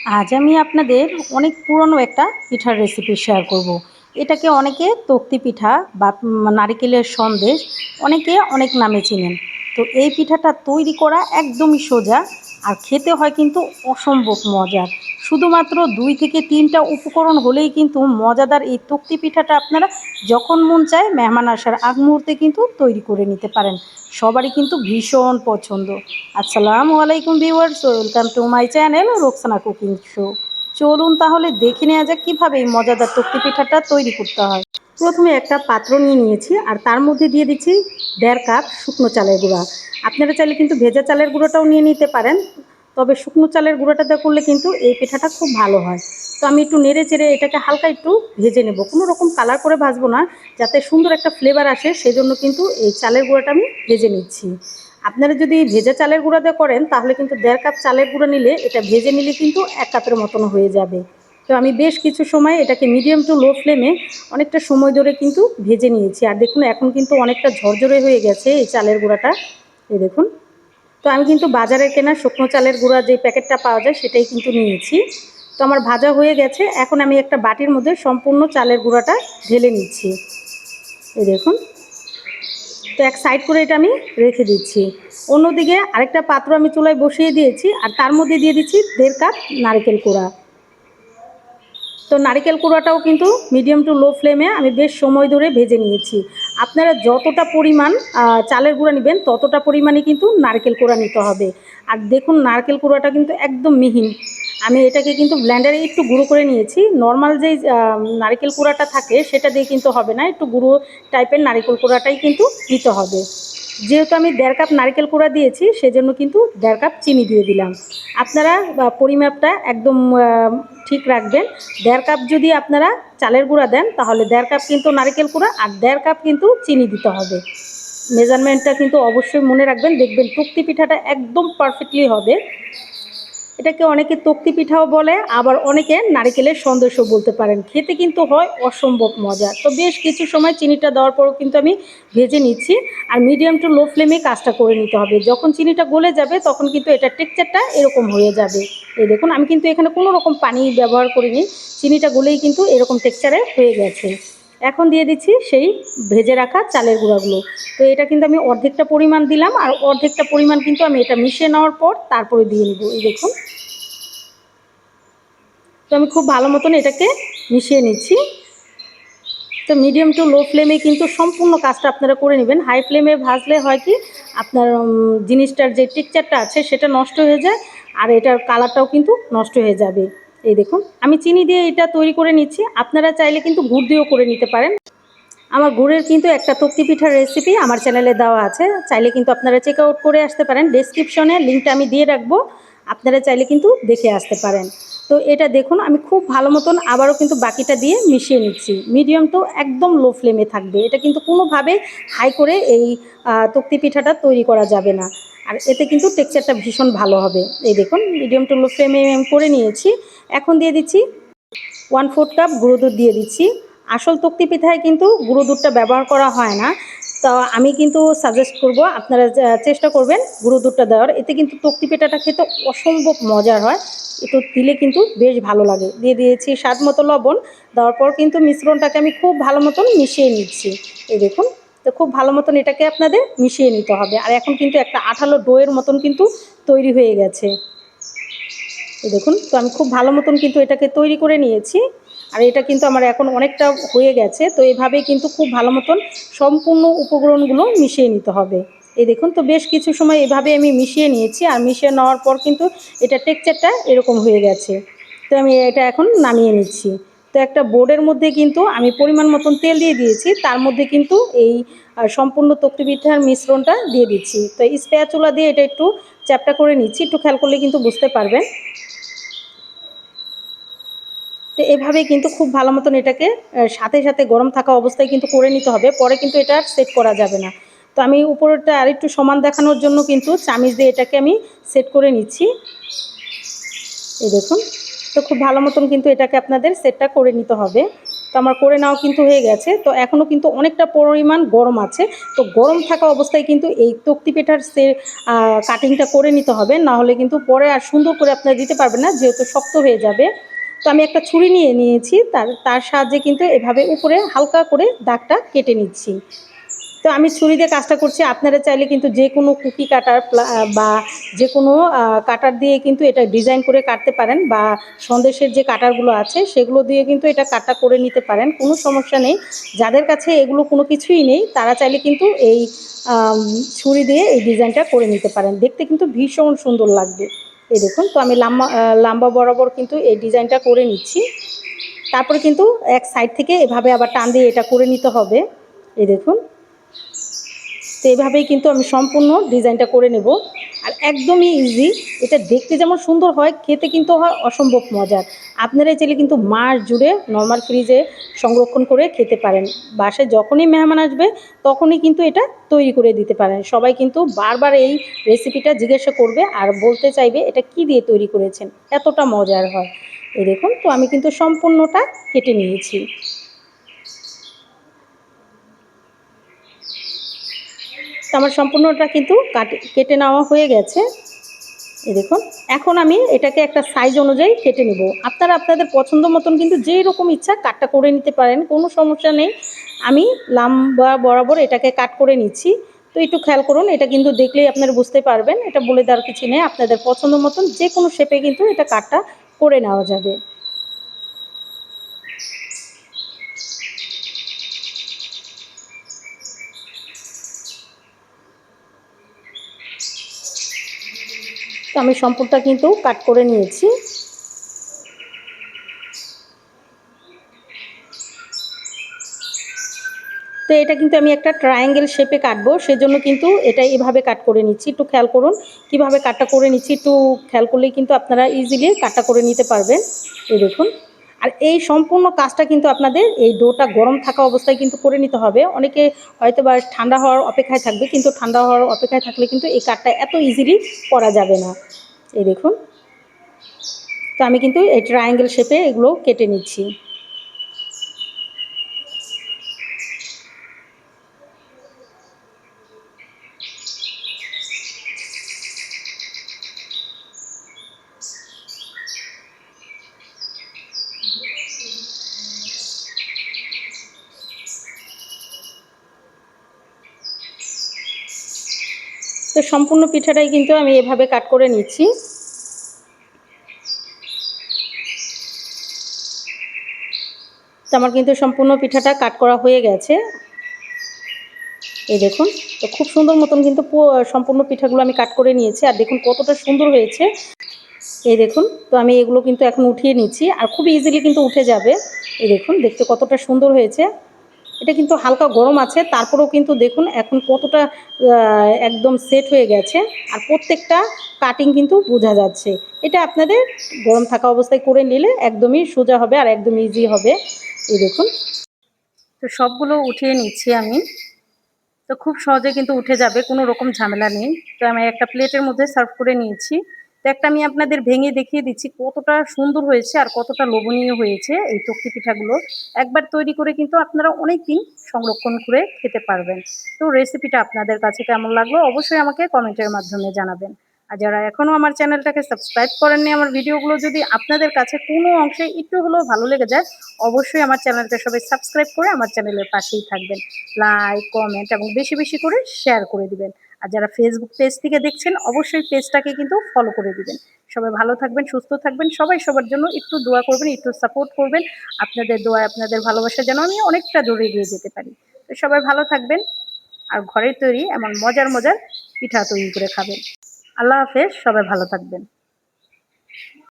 আজ আমি আপনাদের অনেক পুরনো একটা পিঠার রেসিপি শেয়ার করব। এটাকে অনেকে তক্তি পিঠা বা নারিকেলের সন্দেশ অনেকে অনেক নামে চেনেন। তো এই পিঠাটা তৈরি করা একদমই সোজা, আর খেতে হয় কিন্তু অসম্ভব মজার। শুধুমাত্র 2 থেকে 3টা উপকরণ হলেই কিন্তু মজাদার এই তক্তি পিঠাটা আপনারা যখন মন চায় মেহমান আসার আগ মুহূর্তে কিন্তু তৈরি করে নিতে পারেন। সবারই কিন্তু ভীষণ পছন্দ। আসসালামু আলাইকুম viewers, welcome to my channel Roksana cooking show. চলুন তাহলে দেখে নেওয়া যাক কীভাবে এই মজাদার তক্তি পিঠাটা তৈরি করতে হয়। প্রথমে একটা পাত্র নিয়ে নিয়েছি, আর তার মধ্যে দিয়ে দিচ্ছি 1.5 কাপ শুকনো চালের গুঁড়া। আপনারা চাইলে কিন্তু ভেজা চালের গুঁড়োটাও নিয়ে নিতে পারেন, তবে শুকনো চালের গুঁড়োটাতে করলে কিন্তু এই পিঠাটা খুব ভালো হয়। তো আমি একটু নেড়ে চেড়ে এটাকে হালকা একটু ভেজে নেব, কোনো রকম কালার করে ভাজবো না, যাতে সুন্দর একটা ফ্লেভার আসে সেজন্য কিন্তু এই চালের গুঁড়োটা আমি ভেজে নিচ্ছি। আপনারা যদি ভেজা চালের গুঁড়া দিয়ে করেন তাহলে কিন্তু 1.5 কাপ চালের গুঁড়ো নিলে এটা ভেজে নিলে কিন্তু 1 কাপের মতন হয়ে যাবে। তো আমি বেশ কিছু সময় এটাকে মিডিয়াম টু লো ফ্লেমে অনেকটা সময় ধরে কিন্তু ভেজে নিয়েছি। আর দেখুন এখন কিন্তু অনেকটা ঝরঝরে হয়ে গেছে এই চালের গুঁড়াটা, এই দেখুন। তো আমি কিন্তু বাজারে কেনা শুকনো চালের গুঁড়া যে প্যাকেটটা পাওয়া যায় সেটাই কিন্তু নিয়েছি। তো আমার ভাজা হয়ে গেছে, এখন আমি একটা বাটির মধ্যে সম্পূর্ণ চালের গুঁড়াটা ঢেলে নিচ্ছি, এই দেখুন। তো এক সাইড করে এটা আমি রেখে দিচ্ছি। অন্যদিকে আরেকটা পাত্র আমি চুলায় বসিয়ে দিয়েছি, আর তার মধ্যে দিয়ে দিচ্ছি 1.5 কাপ নারকেল কোড়া। তো নারকেল কোড়াটাও কিন্তু মিডিয়াম টু লো ফ্লেমে আমি বেশ সময় ধরে ভেজে নিয়েছি। আপনারা যতটা পরিমাণ চালের গুঁড়া নেবেন ততটা পরিমাণে কিন্তু নারকেল কোড়া নিতে হবে। আর দেখুন নারকেল কোড়াটা কিন্তু একদম মিহি। আমি এটাকে কিন্তু ব্লেন্ডারে একটু গুঁড়ো করে নিয়েছি। নর্মাল যেই নারকেল কোড়াটা থাকে সেটা দিয়ে কিন্তু হবে না, একটু গুঁড়ো টাইপের নারকেল কোড়াটাই কিন্তু দিতে হবে। যেহেতু আমি 1.5 কাপ নারকেল কোড়া দিয়েছি সেজন্য কিন্তু 1.5 কাপ চিনি দিয়ে দিলাম। আপনারা পরিমাপটা একদম ঠিক রাখবেন। 1.5 কাপ যদি আপনারা চালের গুঁড়া দেন তাহলে 1.5 কাপ কিন্তু নারকেল কোড়া আর 1.5 কাপ কিন্তু চিনি দিতে হবে। মেজারমেন্টটা কিন্তু অবশ্যই মনে রাখবেন, দেখবেন তক্তি পিঠাটা একদম পারফেক্টলি হবে। এটাকে অনেকে তক্তি পিঠাও বলে, আবার অনেকে নারিকেলের সন্দেশও বলতে পারেন। খেতে কিন্তু হয় অসম্ভব মজা। তো বেশ কিছু সময় চিনিটা দেওয়ার পরও কিন্তু আমি ভেজে নিচ্ছি, আর মিডিয়াম টু লো ফ্লেমে কাজটা করে নিতে হবে। যখন চিনিটা গলে যাবে তখন কিন্তু এটার টেক্সচারটা এরকম হয়ে যাবে। এই দেখুন আমি কিন্তু এখানে কোনো রকম পানি ব্যবহার করিনি, চিনিটা গলেই কিন্তু এরকম টেক্সচারে হয়ে গেছে। এখন দিয়ে দিচ্ছি সেই ভেজে রাখা চালের গুঁড়াগুলো। তো এটা কিন্তু আমি অর্ধেকটা পরিমাণ দিলাম, আর অর্ধেকটা পরিমাণ কিন্তু আমি এটা মিশিয়ে নেওয়ার পর তারপরে দিয়ে নেব, এই দেখুন। তো আমি খুব ভালো মতন এটাকে মিশিয়ে নিচ্ছি। তো মিডিয়াম টু লো ফ্লেমে কিন্তু সম্পূর্ণ কাজটা আপনারা করে নেবেন। হাই ফ্লেমে ভাজলে হয় কি আপনার জিনিসটার যে টেক্সচারটা আছে সেটা নষ্ট হয়ে যায়, আর এটার কালারটাও কিন্তু নষ্ট হয়ে যাবে। এই দেখুন আমি চিনি দিয়ে এটা তৈরি করে নিচ্ছি, আপনারা চাইলে কিন্তু গুড় দিয়েও করে নিতে পারেন। আমার গুড়ের কিন্তু একটা তক্তি পিঠার রেসিপি আমার চ্যানেলে দেওয়া আছে, চাইলে কিন্তু আপনারা চেক আউট করে আসতে পারেন। ডেসক্রিপশনে লিঙ্কটা আমি দিয়ে রাখবো, আপনারা চাইলে কিন্তু দেখে আসতে পারেন। তো এটা দেখুন আমি খুব ভালো মতন আবারও কিন্তু বাকিটা দিয়ে মিশিয়ে নিচ্ছি। মিডিয়াম টু একদম লো ফ্লেমে থাকবে, এটা কিন্তু কোনোভাবে হাই করে এই তক্তি পিঠাটা তৈরি করা যাবে না। আর এতে কিন্তু টেক্সচারটা ভীষণ ভালো হবে। এই দেখুন মিডিয়াম টু লো ফ্লেমে আমি করে নিয়েছি। এখন দিয়ে দিচ্ছি 1/4 কাপ গুঁড়ো দুধ দিয়ে দিচ্ছি। আসল তক্তি পিঠায় কিন্তু গুঁড়ো দুধটা ব্যবহার করা হয় না। তো আমি কিন্তু সাজেস্ট করব আপনারা চেষ্টা করবেন গুঁড়ো দুধটা দেওয়ার, এতে কিন্তু তক্তি পিঠাটা খেতে অসম্ভব মজার হয়। একটু দিলে কিন্তু বেশ ভালো লাগে। দিয়ে দিয়েছি স্বাদ মতো লবণ। দেওয়ার পর কিন্তু মিশ্রণটাকে আমি খুব ভালো মতন মিশিয়ে নিচ্ছি, এই দেখুন। তো খুব ভালো মতন এটাকে আপনাদের মিশিয়ে নিতে হবে। আর এখন কিন্তু একটা আঠালো ডোয়ের মতন কিন্তু তৈরি হয়ে গেছে, এই দেখুন। তো আমি খুব ভালো মতন কিন্তু এটাকে তৈরি করে নিয়েছি, আর এটা কিন্তু আমার এখন অনেকটা হয়ে গেছে। তো এভাবেই কিন্তু খুব ভালো মতন সম্পূর্ণ উপকরণগুলো মিশিয়ে নিতে হবে, এই দেখুন। তো বেশ কিছু সময় এভাবে আমি মিশিয়ে নিয়েছি, আর মিশিয়ে নেওয়ার পর কিন্তু এটা টেক্সচারটা এরকম হয়ে গেছে। তো আমি এটা এখন নামিয়ে নিচ্ছি। তো একটা বোর্ডের মধ্যে কিন্তু আমি পরিমাণ মতন তেল দিয়ে দিয়েছি, তার মধ্যে কিন্তু এই সম্পূর্ণ তক্তি পিঠার মিশ্রণটা দিয়ে দিচ্ছি। তো স্প্যাচুলা দিয়ে এটা একটু চ্যাপটা করে নিচ্ছি, একটু খেয়াল করলে কিন্তু বুঝতে পারবেন। তো এভাবেই কিন্তু খুব ভালো মতন এটাকে সাথে সাথে গরম থাকা অবস্থায় কিন্তু করে নিতে হবে, পরে কিন্তু এটা আর সেট করা যাবে না। তো আমি উপরটা আরেকটু সমান দেখানোর জন্য কিন্তু চামিচ দিয়ে এটাকে আমি সেট করে নিচ্ছি, এই দেখুন। তো খুব ভালো মতন কিন্তু এটাকে আপনাদের সেটটা করে নিতে হবে। তো তো আমার করে নেওয়া কিন্তু হয়ে গেছে। তো এখনও কিন্তু অনেকটা পরিমাণ গরম আছে। তো গরম থাকা অবস্থায় কিন্তু এই তক্তি পিঠার কাটিংটা করে নিতে হবে, না হলে কিন্তু পরে আর সুন্দর করে আপনারা দিতে পারবেন না, যেহেতু শক্ত হয়ে যাবে। তো আমি একটা ছুরি নিয়ে নিয়েছি, তার সাহায্যে কিন্তু এভাবে উপরে হালকা করে দাগটা কেটে নিচ্ছি। তো আমি ছুরি দিয়ে কাজটা করছি। আপনারা চাইলে কিন্তু যে কোনো কুকি কাটার বা যে কোনো কাটার দিয়ে কিন্তু এটা ডিজাইন করে কাটতে পারেন, বা সন্দেশের যে কাটারগুলো আছে সেগুলো দিয়ে কিন্তু এটা কাটা করে নিতে পারেন, কোনো সমস্যা নেই। যাদের কাছে এগুলো কোনো কিছুই নেই তারা চাইলে কিন্তু এই ছুরি দিয়ে এই ডিজাইনটা করে নিতে পারেন, দেখতে কিন্তু ভীষণ সুন্দর লাগবে। এই দেখুন, তো আমি লম্বা বরাবর কিন্তু এই ডিজাইনটা করে নিচ্ছি। তারপরে কিন্তু এক সাইড থেকে এভাবে আবার টান দিয়ে এটা করে নিতে হবে। এই দেখুন, তো এইভাবেই কিন্তু আমি সম্পূর্ণ ডিজাইনটা করে নেব। আর একদমই ইজি, এটা দেখতে যেমন সুন্দর হয়, খেতে কিন্তু হয় অসম্ভব মজার। আপনারা চাইলে কিন্তু মাস জুড়ে নর্মাল ফ্রিজে সংরক্ষণ করে খেতে পারেন। বাসায় যখনই মেহমান আসবে তখনই কিন্তু এটা তৈরি করে দিতে পারেন। সবাই কিন্তু বারবার এই রেসিপিটা জিজ্ঞাসা করবে আর বলতে চাইবে এটা কি দিয়ে তৈরি করেছেন, এতটা মজার হয়। এই দেখুন, তো আমি কিন্তু সম্পূর্ণটা কেটে নিয়েছি। তো আমার সম্পূর্ণটা কিন্তু কেটে নেওয়া হয়ে গেছে। এই দেখুন, এখন আমি এটাকে একটা সাইজ অনুযায়ী কেটে নেব। আপনারা আপনাদের পছন্দ মতন কিন্তু যেই রকম ইচ্ছা কাটটা করে নিতে পারেন, কোনো সমস্যা নেই। আমি লম্বা বরাবর এটাকে কাট করে নিচ্ছি। তো একটু খেয়াল করুন, এটা কিন্তু দেখলেই আপনারা বুঝতে পারবেন, এটা বলে দেওয়ার কিছু নেই। আপনাদের পছন্দ মতন যে কোনো শেপে কিন্তু এটা কাটটা করে নেওয়া যাবে। তো আমি সম্পূর্ণটা কিন্তু কাট করে নিয়েছি। তো এটা কিন্তু আমি একটা ট্রায়াঙ্গেল শেপে কাটবো, সেজন্য কিন্তু এটা এভাবে কাট করে নিচ্ছি। একটু খেয়াল করুন কিভাবে কাটটা করে নিচ্ছি, একটু খেয়াল করলেই কিন্তু আপনারা ইজিলি কাটটা করে নিতে পারবেন। এই দেখুন, আর এই সম্পূর্ণ কাজটা কিন্তু আপনাদের এই ডোটা গরম থাকা অবস্থায় কিন্তু করে নিতে হবে। অনেকে হয়তো বা ঠান্ডা হওয়ার অপেক্ষায় থাকবে, কিন্তু ঠান্ডা হওয়ার অপেক্ষায় থাকলে কিন্তু এই কাটটা এত ইজিলি করা যাবে না। এই দেখুন, তো আমি কিন্তু এই ট্রায়াঙ্গেল শেপে এগুলো কেটে নিচ্ছি। তো সম্পূর্ণ পিঠাটাই কিন্তু আমি এভাবে কাট করে নিচ্ছি। তো আমার কিন্তু সম্পূর্ণ পিঠাটা কাট করা হয়ে গেছে। এই দেখুন, তো খুব সুন্দর মতন কিন্তু সম্পূর্ণ পিঠাগুলো আমি কাট করে নিয়েছি, আর দেখুন কতটা সুন্দর হয়েছে। এই দেখুন, তো আমি এগুলো কিন্তু এখন উঠিয়ে নিচ্ছি, আর খুব ইজিলি কিন্তু উঠে যাবে। এই দেখুন দেখতে কতটা সুন্দর হয়েছে। এটা কিন্তু হালকা গরম আছে, তারপরেও কিন্তু দেখুন এখন কতটা একদম সেট হয়ে গেছে। আর প্রত্যেকটা কাটিং কিন্তু বোঝা যাচ্ছে। এটা আপনাদের গরম থাকা অবস্থায় করে নিলে একদমই সোজা হবে আর একদম ইজি হবে। এই দেখুন, তো সবগুলো উঠিয়ে নিচ্ছি আমি। তো খুব সহজে কিন্তু উঠে যাবে, কোনো রকম ঝামেলা নেই। তো আমি একটা প্লেটের মধ্যে সার্ভ করে নিয়েছি। তো একটা আমি আপনাদের ভেঙে দেখিয়ে দিচ্ছি কতটা সুন্দর হয়েছে আর কতটা লোভনীয় হয়েছে এই তক্তি পিঠাগুলো। একবার তৈরি করে কিন্তু আপনারা অনেক দিন সংরক্ষণ করে খেতে পারবেন। তো রেসিপিটা আপনাদের কাছে কেমন লাগলো অবশ্যই আমাকে কমেন্টের মাধ্যমে জানাবেন। আর যারা এখনও আমার চ্যানেলটাকে সাবস্ক্রাইব করেননি, আমার ভিডিওগুলো যদি আপনাদের কাছে কোনো অংশে একটু হলেও ভালো লেগে যায়, অবশ্যই আমার চ্যানেলটা সবাই সাবস্ক্রাইব করে আমার চ্যানেলের পাশেই থাকবেন। লাইক, কমেন্ট এবং বেশি বেশি করে শেয়ার করে দিবেন। আর যারা ফেসবুক পেজ থেকে দেখছেন অবশ্যই পেজটাকে কিন্তু ফলো করে দিবেন। সবাই ভালো থাকবেন, সুস্থ থাকবেন, সবাই সবার জন্য একটু দোয়া করবেন, একটু সাপোর্ট করবেন। আপনাদের দোয়ায় আপনাদের ভালোবাসা যেন আমি অনেকটা দূরে এগিয়ে যেতে পারি। তো সবাই ভালো থাকবেন, আর ঘরের তৈরি এমন মজার মজার পিঠা তৈরি করে খাবেন। আল্লাহ হাফেজ, সবাই ভালো থাকবেন।